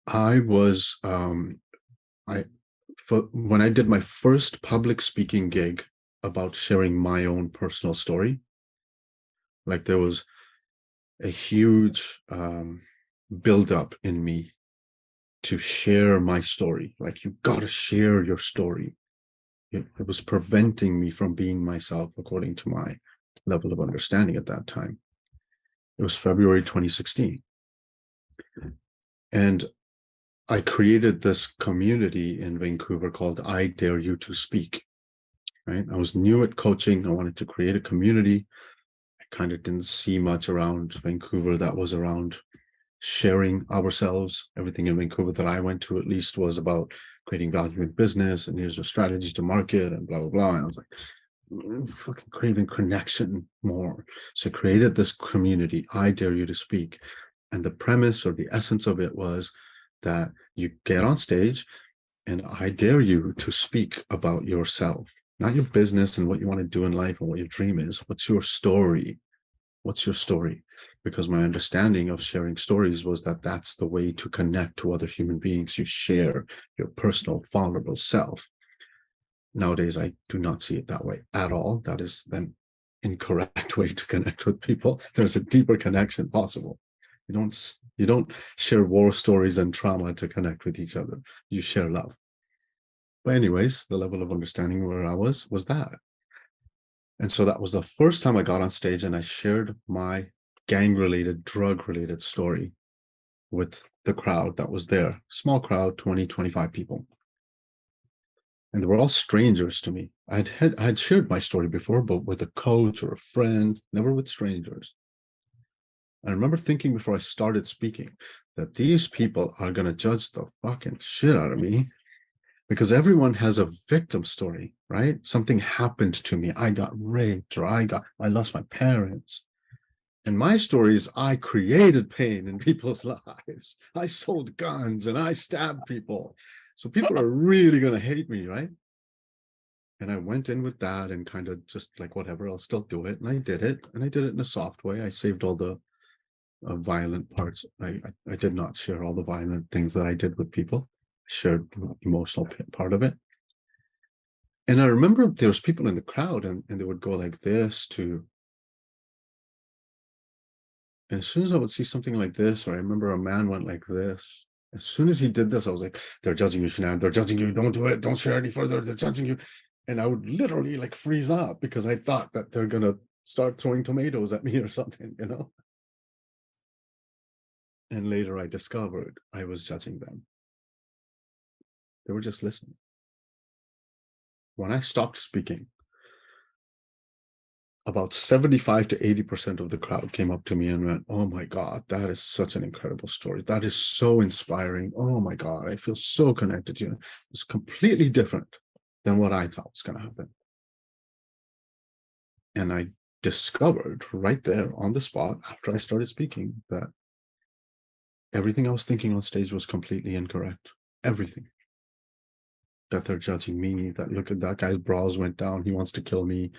I was I for when I did my first public speaking gig about sharing my own personal story, like there was a huge build up in me to share my story. Like, you got to share your story. It was preventing me from being myself according to my level of understanding at that time. It was February 2016. And I created this community in Vancouver called I Dare You to Speak. Right. I was new at coaching. I wanted to create a community. I kind of didn't see much around Vancouver that was around sharing ourselves. Everything in Vancouver that I went to, at least, was about creating value in business and here's your strategies to market and blah, blah, blah. And I was like, fucking craving connection more. So I created this community, I Dare You to Speak. And the premise or the essence of it was that you get on stage and I dare you to speak about yourself, not your business and what you want to do in life and what your dream is. What's your story? What's your story? Because my understanding of sharing stories was that that's the way to connect to other human beings. You share your personal, vulnerable self. Nowadays, I do not see it that way at all. That is an incorrect way to connect with people. There's a deeper connection possible. You don't share war stories and trauma to connect with each other. You share love. But anyways, the level of understanding where I was that. And so that was the first time I got on stage and I shared my gang-related, drug-related story with the crowd that was there. Small crowd, 20, 25 people. And they were all strangers to me. I'd shared my story before, but with a coach or a friend, never with strangers. I remember thinking before I started speaking that these people are going to judge the fucking shit out of me, because everyone has a victim story, right? Something happened to me. I got raped, or I lost my parents. And my story is I created pain in people's lives. I sold guns and I stabbed people. So people are really going to hate me, right? And I went in with that and kind of just like, whatever, I'll still do it. And I did it. And I did it in a soft way. I saved all the violent parts. I did not share all the violent things that I did with people. I shared the emotional part of it. And I remember there was people in the crowd and they would go like this to, and as soon as I would see something like this, or I remember a man went like this, as soon as he did this, I was like, they're judging you, Shenan. They're judging you. Don't do it. Don't share any further. They're judging you. And I would literally like freeze up because I thought that they're going to start throwing tomatoes at me or something, you know? And later I discovered I was judging them. They were just listening. When I stopped speaking, about 75 to 80% of the crowd came up to me and went, oh my God, that is such an incredible story. That is so inspiring. Oh my God, I feel so connected to you. It's completely different than what I thought was going to happen. And I discovered right there on the spot after I started speaking that everything I was thinking on stage was completely incorrect. Everything. That they're judging me, that look at that guy's brows went down, he wants to kill me.